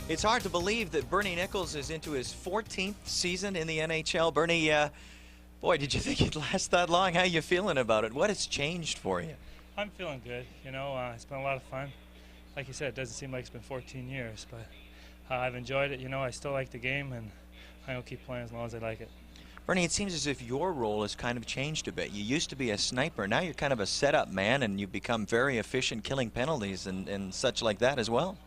It's hard to believe that Bernie Nichols is into his 14th season in the NHL. Bernie, boy, did you think it'd last that long? How are you feeling about it? What has changed for you? I'm feeling good. You know, it's been a lot of fun. Like you said, it doesn't seem like it's been 14 years, but I've enjoyed it. You know, I still like the game, and I'm going to keep playing as long as I like it. Bernie, it seems as if your role has kind of changed a bit. You used to be a sniper. Now you're kind of a setup man, and you've become very efficient killing penalties and such like that as well.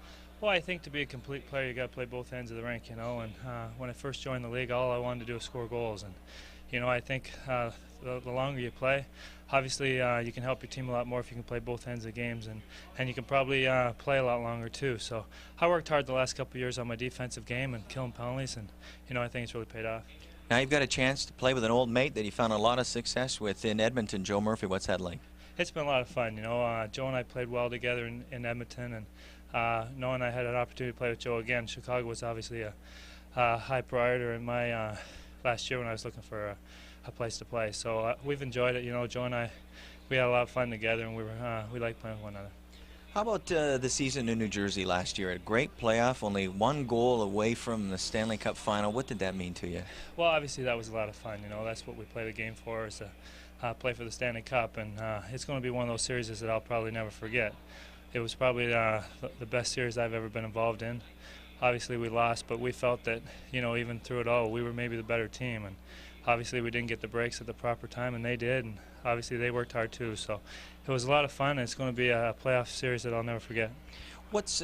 Well, I think to be a complete player, you got to play both ends of the rink, you know. And when I first joined the league, all I wanted to do was score goals. And, you know, I think the longer you play, obviously you can help your team a lot more if you can play both ends of games. And you can probably play a lot longer, too. So I worked hard the last couple of years on my defensive game and killing penalties. And, you know, I think it's really paid off. Now you've got a chance to play with an old mate that you found a lot of success with in Edmonton, Joe Murphy. What's that like? It's been a lot of fun, you know. Joe and I played well together in Edmonton, and knowing I had an opportunity to play with Joe again, Chicago was obviously a high priority in my last year when I was looking for a place to play. So we've enjoyed it, you know. Joe and I, we had a lot of fun together, and we liked playing with one another. How about the season in New Jersey last year? A great playoff, only one goal away from the Stanley Cup final. What did that mean to you? Well, obviously that was a lot of fun, you know. That's what we play the game for, is to play for the Stanley Cup, and it's going to be one of those series that I'll probably never forget. It was probably the best series I've ever been involved in. Obviously we lost, but we felt that, you know, even through it all, we were maybe the better team. And obviously we didn't get the breaks at the proper time, and they did. And obviously they worked hard too. So it was a lot of fun, and it's going to be a playoff series that I'll never forget. What's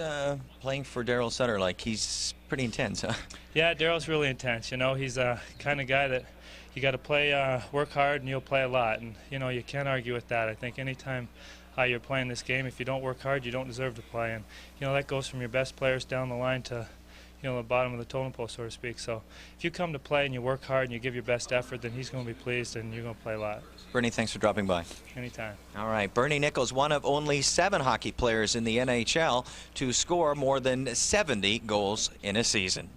playing for Daryl Sutter like? He's pretty intense, huh? Yeah, Daryl's really intense. You know, he's a kind of guy that you got to play, work hard, and you'll play a lot. And, you know, you can't argue with that. I think anytime you're playing this game, if you don't work hard, you don't deserve to play. And, you know, that goes from your best players down the line to, you know, the bottom of the totem pole, so to speak. So if you come to play and you work hard and you give your best effort, then he's going to be pleased, and you're going to play a lot. Bernie, thanks for dropping by. Anytime. All right, Bernie Nichols, one of only 7 hockey players in the NHL to score more than 70 goals in a season.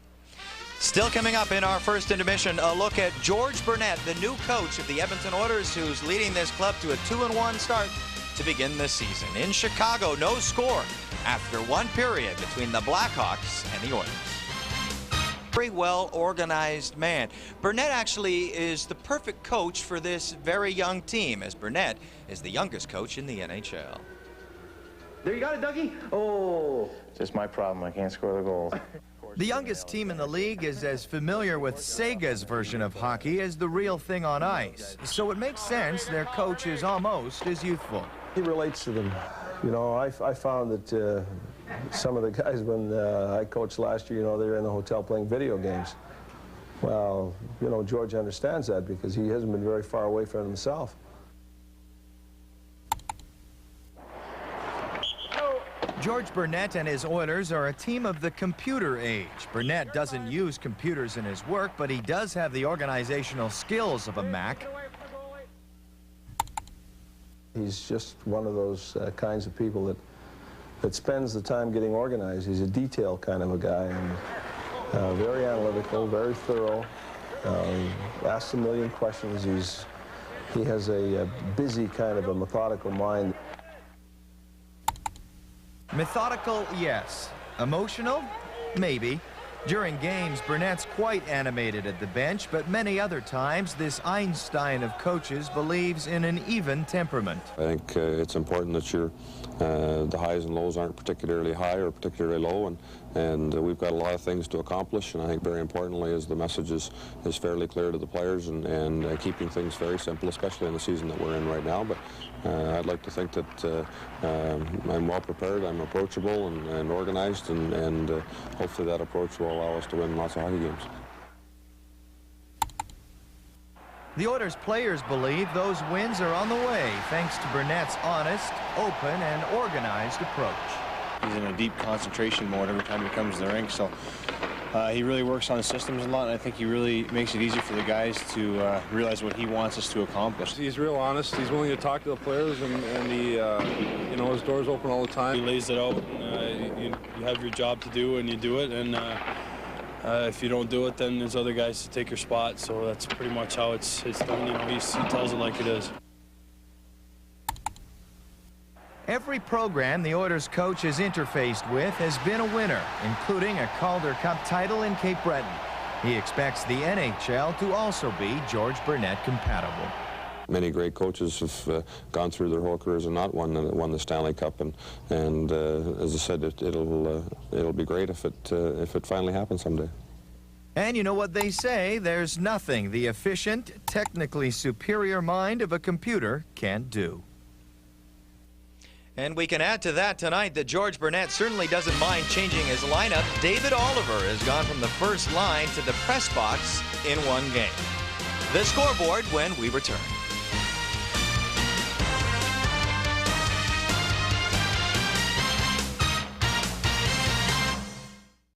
Still coming up in our first intermission, a look at George Burnett, the new coach of the Edmonton Oilers, who's leading this club to a 2-1 start to begin this season. In Chicago, no score after one period between the Blackhawks and the Oilers. Very well-organized man. Burnett actually is the perfect coach for this very young team, as Burnett is the youngest coach in the NHL. There you got it, Dougie. Oh, just my problem. I can't score the goals. The youngest team in the league is as familiar with Sega's version of hockey as the real thing on ice, so it makes sense their coach is almost as youthful. He relates to them. You know, I found that some of the guys, when I coached last year, you know, they were in the hotel playing video games. Well, you know, George understands that because he hasn't been very far away from it himself. George Burnett and his Oilers are a team of the computer age. Burnett doesn't use computers in his work, but he does have the organizational skills of a Mac. He's just one of those kinds of people that spends the time getting organized. He's a detail kind of a guy, and very analytical, very thorough, asks a million questions. He has a busy kind of a methodical mind. Methodical, yes. Emotional? Maybe. During games, Burnett's quite animated at the bench, but many other times, this Einstein of coaches believes in an even temperament. I think it's important that the highs and lows aren't particularly high or particularly low, and we've got a lot of things to accomplish, and I think very importantly is the message is fairly clear to the players, and keeping things very simple, especially in the season that we're in right now. But I'd like to think that I'm well prepared, I'm approachable and organized, and hopefully that approach will allow us to win lots of hockey games. The Oilers players believe those wins are on the way, thanks to Burnett's honest, open, and organized approach. He's in a deep concentration mode every time he comes to the rink, so he really works on the systems a lot, and I think he really makes it easy for the guys to realize what he wants us to accomplish. He's real honest. He's willing to talk to the players, and he, you know, his door's open all the time. He lays it out. You have your job to do, and you do it, and if you don't do it, then there's other guys to take your spot. So that's pretty much how it's done. You know, he tells it like it is. Every program the Oilers coach has interfaced with has been a winner, including a Calder Cup title in Cape Breton. He expects the NHL to also be George Burnett compatible. Many great coaches have gone through their whole careers and not won the Stanley Cup, and as I said, it'll be great if it finally happens someday. And you know what they say, there's nothing the efficient, technically superior mind of a computer can't do. And we can add to that tonight that George Burnett certainly doesn't mind changing his lineup. David Oliver has gone from the first line to the press box in one game. The scoreboard when we return.